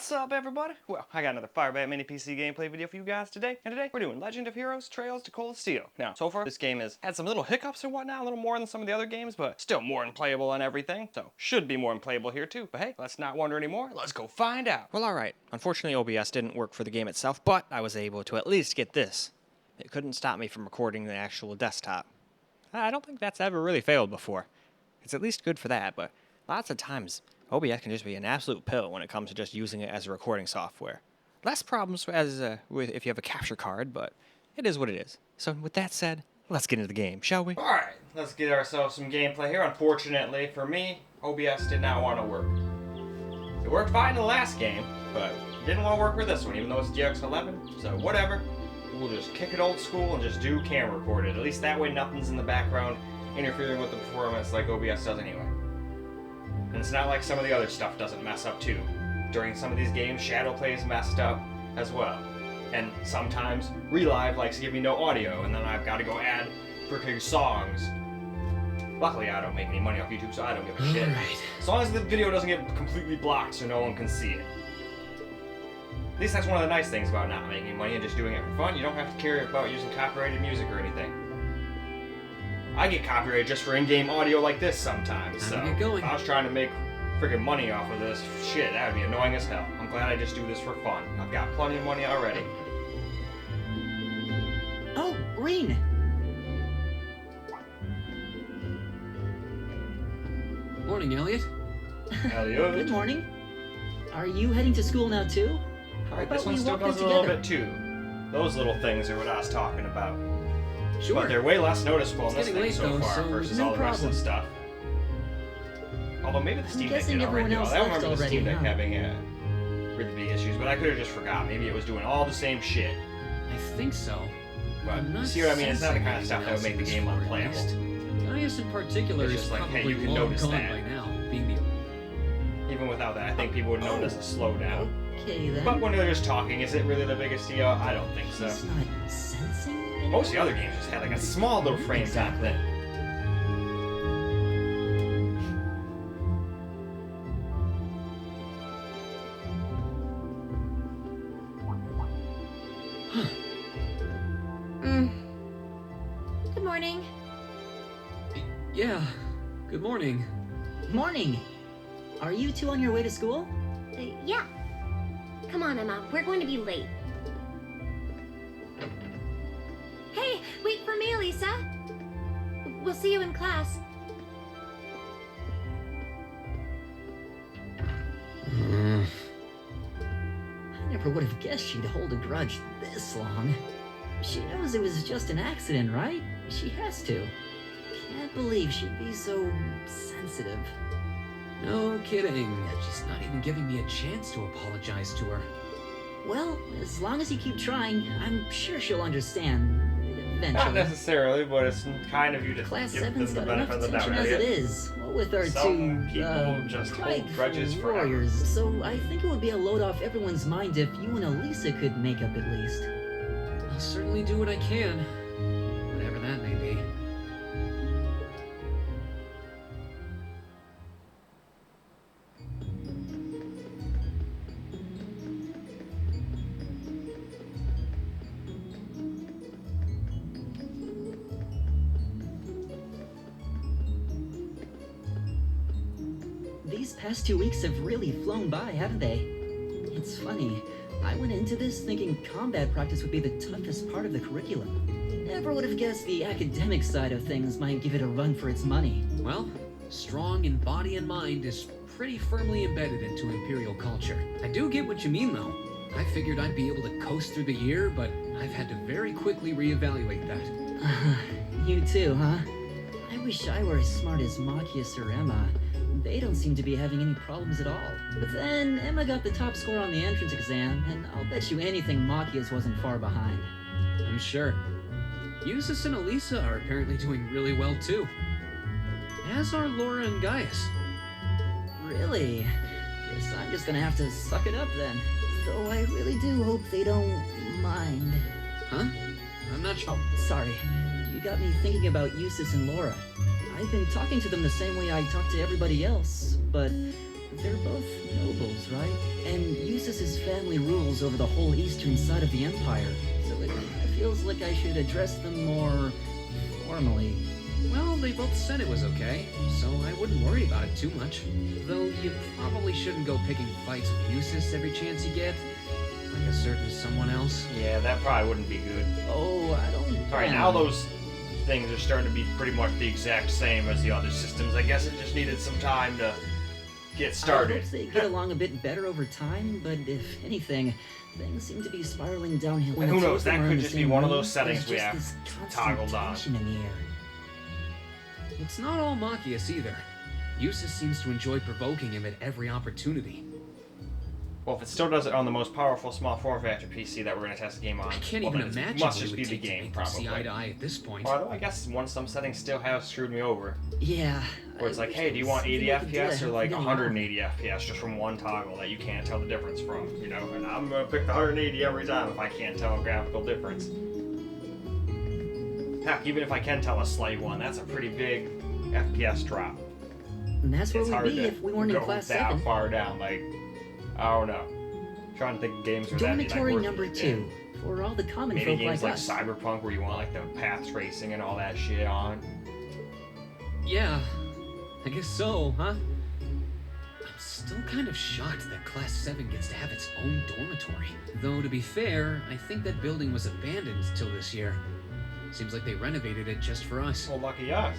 What's up, everybody? Well, I got another FIREBAT mini PC gameplay video for you guys today, and today we're doing Legend of Heroes Trails to Cold Steel. Now, so far, this game has had some little hiccups and whatnot, a little more than some of the other games, but still more than playable and everything, so should be more than playable here too. But hey, let's not wonder anymore, let's go find out. Well, alright. Unfortunately, OBS didn't work for the game itself, but I was able to at least get this. It couldn't stop me from recording the actual desktop. I don't think that's ever really failed before. It's at least good for that, but lots of times, OBS can just be an absolute pill when it comes to just using it as a recording software. Less problems with if you have a capture card, but it is what it is. So with that said, let's get into the game, shall we? Alright, let's get ourselves some gameplay here. Unfortunately for me, OBS did not want to work. It worked fine in the last game, but it didn't want to work with this one, even though it's DX11. So whatever, we'll just kick it old school and just do camera recorded. At least that way nothing's in the background interfering with the performance like OBS does anyway. And it's not like some of the other stuff doesn't mess up too. During some of these games, Shadow plays messed up as well. And sometimes Relive likes to give me no audio, and then I've got to go add freaking songs. Luckily, I don't make any money off YouTube, so I don't give a shit. Right. As long as the video doesn't get completely blocked so no one can see it. At least that's one of the nice things about not making money and just doing it for fun. You don't have to care about using copyrighted music or anything. I get copyrighted just for in-game audio like this sometimes, so if I was trying to make friggin' money off of this, shit, that would be annoying as hell. I'm glad I just do this for fun. I've got plenty of money already. Oh, Reen! Morning, Elliot. Elliot. Good morning. Are you heading to school now too? Alright, this one still goes a little bit too. Those little things are what I was talking about. Sure. But they're way less noticeable in this thing late, so far versus all the rest of the stuff. Although maybe the Steam Deck did already. I don't remember the Steam Deck having really big issues, but I could have just forgot. Maybe it was doing all the same shit. I think so. But you see what I mean? It's not the kind of stuff that would make the game unplayable. Gaius in particular It's is just like, probably hey, you can long notice gone that. by now, being the... Even without that, I think people would notice a slowdown. Okay then. But when they're just talking, is it really the biggest deal? I don't think so. He's not sensing anything? Most of the other games just had like a small little frame time thing. Good morning. Yeah, good morning. Morning! Are you two on your way to school? Yeah. Come on, Emma. We're going to be late. Hey, wait for me, Elisa. We'll see you in class. I never would have guessed she'd hold a grudge this long. She knows it was just an accident, right? She has to. Can't believe she'd be so sensitive. No kidding. She's not even giving me a chance to apologize to her. Well, as long as you keep trying, I'm sure she'll understand. Eventually. Not necessarily, but it's kind of you to Class give them 7's the got benefit enough of the doubt. attention as it is. What with our Some two, people just hold grudges forever. warriors. So I think it would be a load off everyone's mind if you and Elisa could make up at least. I'll certainly do what I can, whatever that may be. These past 2 weeks have really flown by, haven't they? It's funny. I went into this thinking combat practice would be the toughest part of the curriculum. Never would have guessed the academic side of things might give it a run for its money. Well, strong in body and mind is pretty firmly embedded into Imperial culture. I do get what you mean, though. I figured I'd be able to coast through the year, but I've had to very quickly reevaluate that. You too, huh? I wish I were as smart as Machias or Emma. They don't seem to be having any problems at all. But then, Emma got the top score on the entrance exam, and I'll bet you anything Machias wasn't far behind. I'm sure. Eustace and Elisa are apparently doing really well, too. As are Laura and Gaius. Really? Guess I'm just gonna have to suck it up then. Though I really do hope they don't mind. Huh? I'm not sure. Oh, sorry. You got me thinking about Eustace and Laura. I've been talking to them the same way I talk to everybody else, but they're both nobles, right? And Eustace Yus's family rules over the whole eastern side of the Empire, so it feels like I should address them more formally. Well, they both said it was okay, so I wouldn't worry about it too much. Though you probably shouldn't go picking fights with Yusuf every chance you get, like a certain someone else. Yeah, that probably wouldn't be good. Oh, I don't... Alright, now those things are starting to be pretty much the exact same as the other systems. I guess it just needed some time to get started. I hope they get along a bit better over time, but if anything, things seem to be spiraling downhill. And who knows, that could just be one of those settings we have toggled on. In the air. It's not all Machias either. Yusuf seems to enjoy provoking him at every opportunity. Well, if it still does it on the most powerful small form factor PC that we're going to test the game on, I can't well, even then imagine it must what just it be would the take to game, make them see probably. eye to eye at this point. Although I guess some settings still have screwed me over. Yeah. Where it's like, hey, do you want 80 FPS or like 180 FPS just from one toggle that you can't tell the difference from, you know? And I'm going to pick the 180 every time if I can't tell a graphical difference. Heck, even if I can tell a slight one, that's a pretty big FPS drop. And that's where It's we'd hard be to if we weren't in go Class that 7. far down, like, I don't know. I'm trying to think of games where that'd be like Dormitory worth number it. 2, for all the common Maybe folk games like like us. Cyberpunk where you want like the path tracing and all that shit on. Yeah, I guess so, huh? I'm still kind of shocked that Class 7 gets to have its own dormitory. Though, to be fair, I think that building was abandoned till this year. Seems like they renovated it just for us. Well, lucky us.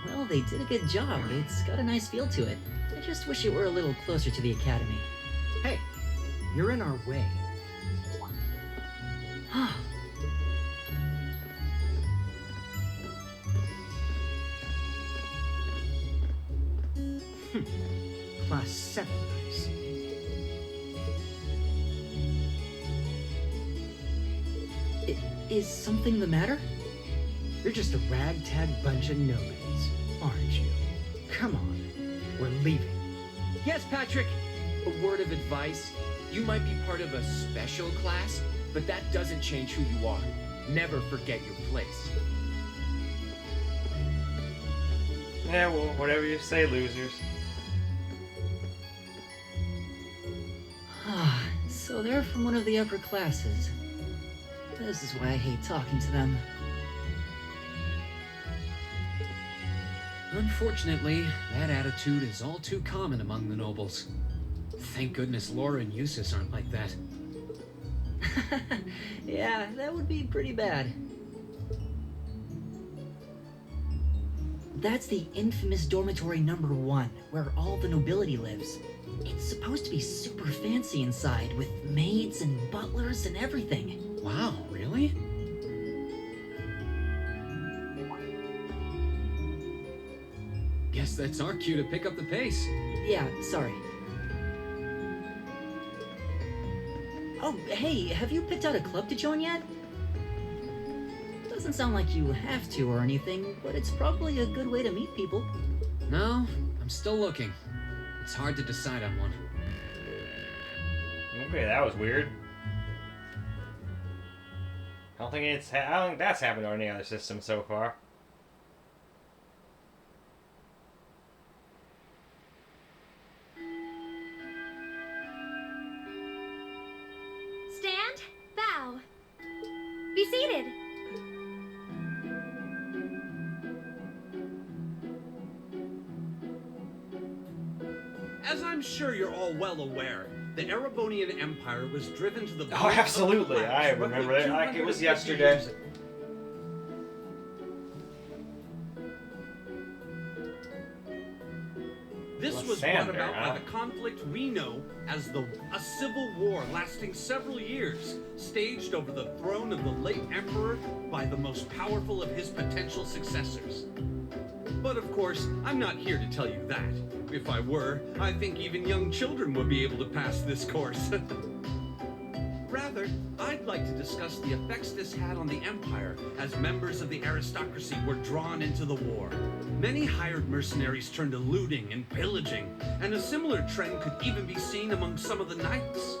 Well, they did a good job. It's got a nice feel to it. I just wish it were a little closer to the academy. Hey, you're in our way. Class 7, I see. Is something the matter? You're just a ragtag bunch of nobodies, aren't you? Come on, we're leaving. Yes, Patrick! A word of advice. You might be part of a special class, but that doesn't change who you are. Never forget your place. Yeah, well, whatever you say, losers. So they're from one of the upper classes. This is why I hate talking to them. Unfortunately, that attitude is all too common among the nobles. Thank goodness Laura and Eustace aren't like that. Yeah, that would be pretty bad. That's the infamous dormitory number 1, where all the nobility lives. It's supposed to be super fancy inside, with maids and butlers and everything. Wow, really? Guess that's our cue to pick up the pace. Yeah, sorry. Oh, hey, have you picked out a club to join yet? Doesn't sound like you have to or anything, but it's probably a good way to meet people. No, I'm still looking. It's hard to decide on one. Okay, that was weird. I don't think that's happened on any other system so far. Stand, bow. Be seated. As I'm sure you're all well aware, the Erebonian Empire was driven to the brink Oh, of absolutely. collapse I roughly remember that like it was 250 yesterday. years ago. This Well, was sand brought there, about huh? by the conflict we know as a civil war lasting several years, staged over the throne of the late emperor by the most powerful of his potential successors. But of course, I'm not here to tell you that. If I were, I think even young children would be able to pass this course. Rather, I'd like to discuss the effects this had on the Empire as members of the aristocracy were drawn into the war. Many hired mercenaries turned to looting and pillaging, and a similar trend could even be seen among some of the knights.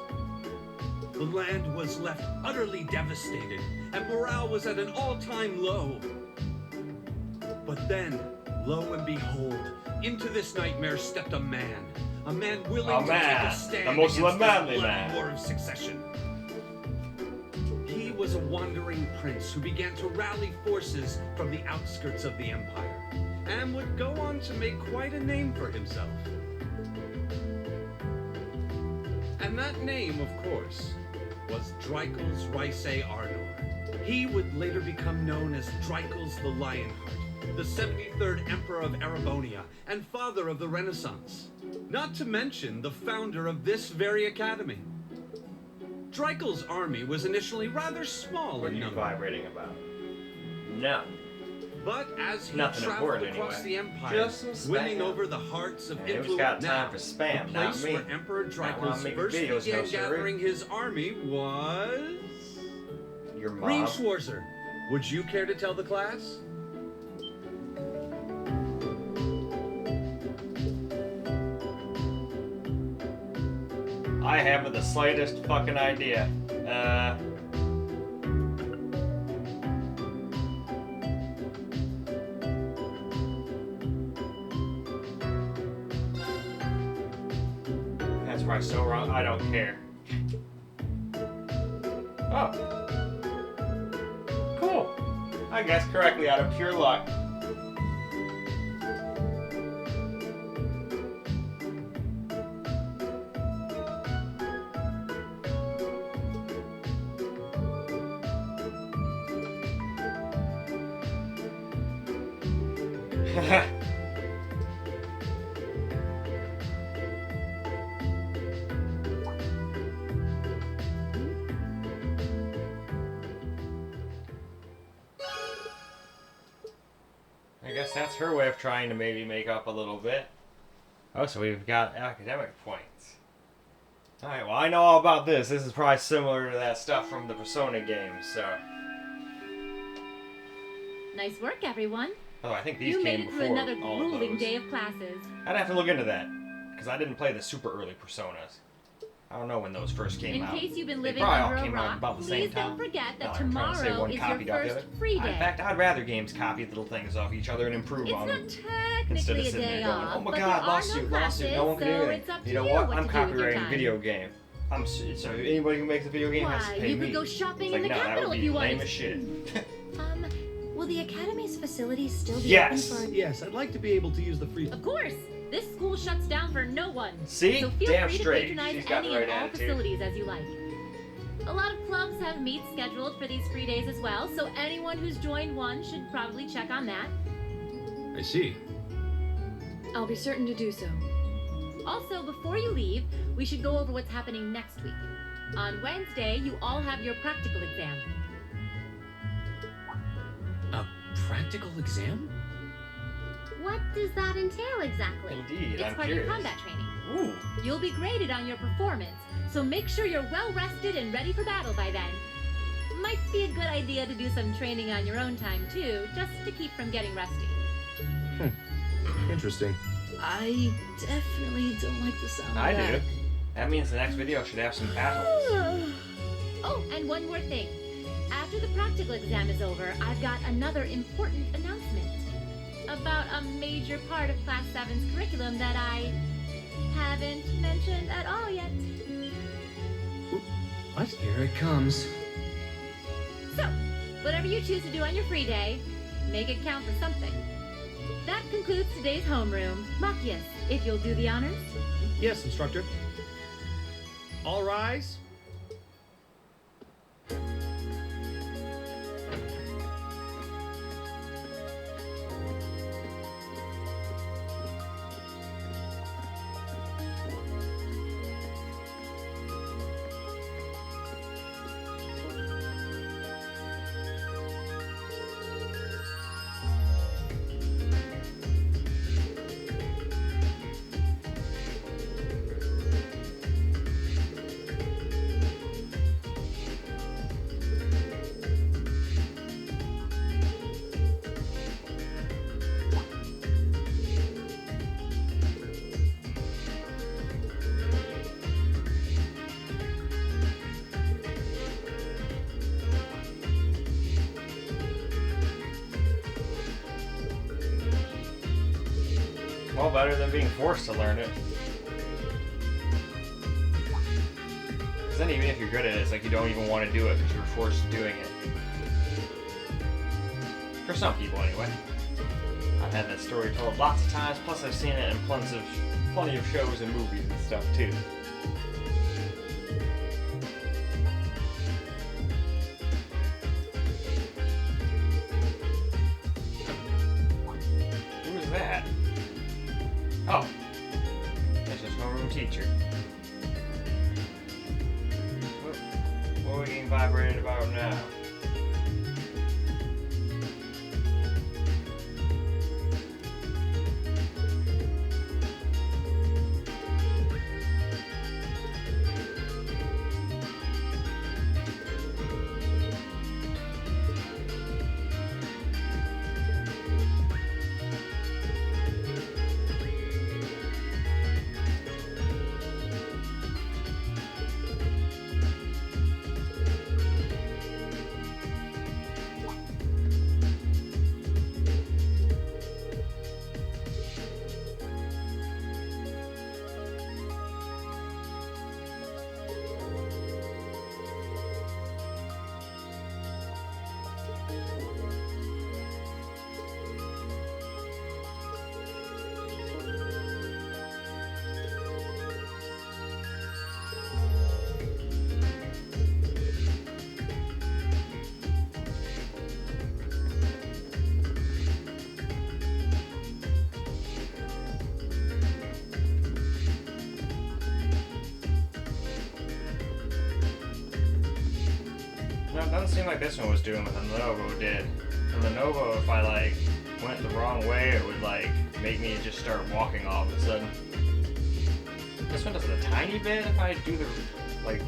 The land was left utterly devastated, and morale was at an all-time low. But then, lo and behold, into this nightmare stepped a man a man willing A to man. take a stand The most against manly this bloody man. war of succession. He was a wandering prince who began to rally forces from the outskirts of the empire, and would go on to make quite a name for himself. And that name, of course, was Dreikels Rysei Arnor. He would later become known as Dreikels the Lionheart, the 73rd Emperor of Erebonia, and father of the Renaissance. Not to mention the founder of this very academy. Dreikels' army was initially rather small What are in you number. vibrating about? No. But as he Nothing traveled important across anyway. the empire, Just some spam. winning over the hearts of And who's influence, got time now, for spam? the Not place me. where Emperor Not when I'm Dreikels making first videos, began no siree. gathering his army was... Your mom. Green Schwarzer. Would you care to tell the class? I haven't the slightest fucking idea. That's probably so wrong. I don't care. Oh. Cool. I guessed correctly out of pure luck. I guess that's her way of trying to maybe make up a little bit. Oh, so we've got academic points. Alright, well I know all about this. This is probably similar to that stuff from the Persona games, so... Nice work, everyone. Oh, I think these You came made it before through another all of grueling those. day of classes. I'd have to look into that, because I didn't play the super early Personas. I don't know when those first came In out. case you've been They living probably under all a came out rock, about the same please time. don't forget that No, I'm trying to say tomorrow one is your copied off the first other. free In day. fact, I'd rather games copy little things off each other and improve It's on not them. Instead technically of a sitting day there going, off, oh my but god, there are lawsuit, no lawsuit, classes, no one can so do it's anything. up to You know you what? what I'm to do with your copyrighting time. video game. So anybody who makes a video game has to Why, pay you me. could go shopping It's in like, the no, capital that would if be you lame wanted. as shit. Will the Academy's facilities still be Yes! open for... Yes, I'd like to be able to use the free... Of course! This school shuts down for no one. See? So feel Damn free straight. to patronize She's got any the right and all attitude. facilities as you like. A lot of clubs have meets scheduled for these free days as well, so anyone who's joined one should probably check on that. I see. I'll be certain to do so. Also, before you leave, we should go over what's happening next week. On Wednesday, you all have your practical exam. A practical exam? What does that entail exactly? Indeed, It's I'm part curious. of your combat training. Ooh. You'll be graded on your performance, so make sure you're well rested and ready for battle by then. Might be a good idea to do some training on your own time too, just to keep from getting rusty. Interesting. I definitely don't like the sound of I that. do. That means the next video should have some battles. Oh, and one more thing. After the practical exam is over, I've got another important announcement about a major part of Class 7's curriculum that I haven't mentioned at all yet. What? Here it comes. So, whatever you choose to do on your free day, make it count for something. That concludes today's homeroom. Machias, if you'll do the honors. Yes, instructor. All rise. Well, better than being forced to learn it. Because then even if you're good at it, it's like you don't even want to do it because you're forced doing it. For some people, anyway. I've had that story told lots of times, plus I've seen it in plenty of shows and movies and stuff, too. Who is that? Oh. That's just homeroom teacher. What are we getting vibrated about now? No, it doesn't seem like this one was doing what the Lenovo did. The Lenovo, if I like went the wrong way, it would like make me just start walking all of a sudden. This one does it a tiny bit if I do the like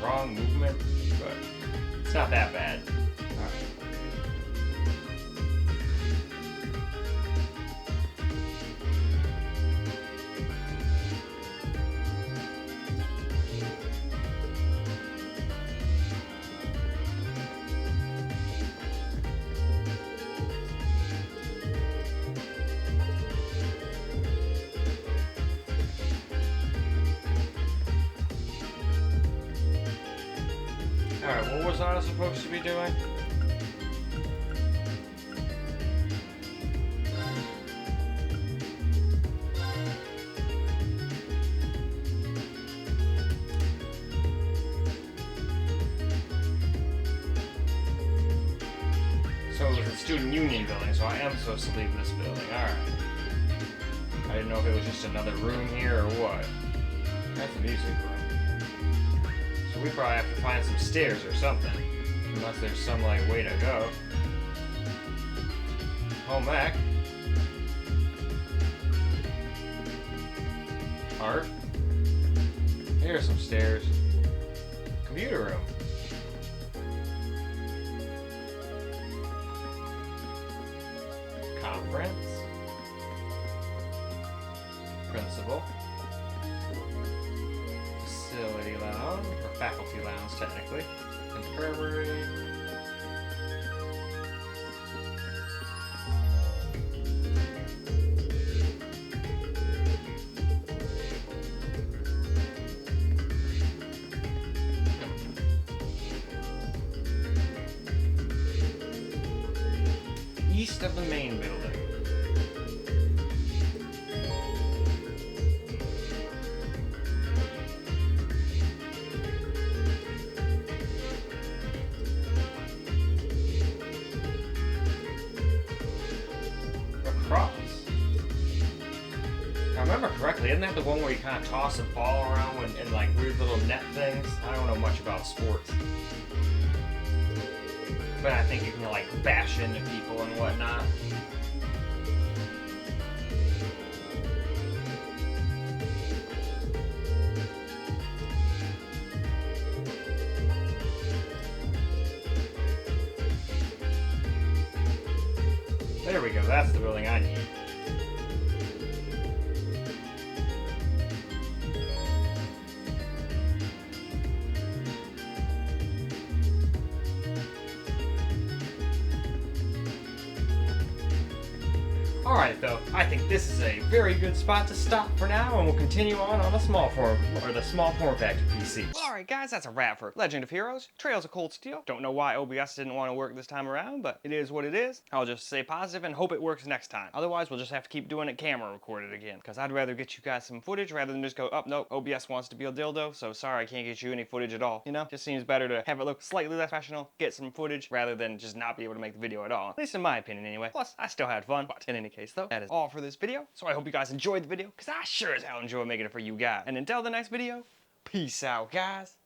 wrong movement, but it's not that bad. Alright, what was I supposed to be doing? So it was a student union building, so I am supposed to leave this building. Alright. I didn't know if it was just another room here or what. That's the music room. So we probably have to find some stairs or something. Unless there's some, like, way to go. Home ec. Art. Here's some stairs. Computer room. Conference. Principal. Facility lounge, or faculty lounge technically. Infirmary. East of the main building. Across. If I remember correctly, isn't that the one where you kind of toss a ball around in like weird little net things? I don't know much about sports. But I think you can like bash into people and whatnot. There we go, that's the building I need. Alright though, I think this is a very good spot to stop for now, and we'll continue on the small form factor PC. Alright guys, that's a wrap for Legend of Heroes, Trails of Cold Steel. Don't know why OBS didn't want to work this time around, but it is what it is. I'll just stay positive and hope it works next time. Otherwise, we'll just have to keep doing it camera recorded again, because I'd rather get you guys some footage rather than just go, oh nope, OBS wants to be a dildo, so sorry I can't get you any footage at all. You know, just seems better to have it look slightly less professional, get some footage, rather than just not be able to make the video at all. At least in my opinion anyway. Plus, I still had fun. But in any case though, that is all for this video. So I hope you guys enjoyed the video, because I sure as hell enjoy making it for you guys. And until the next video, peace out guys.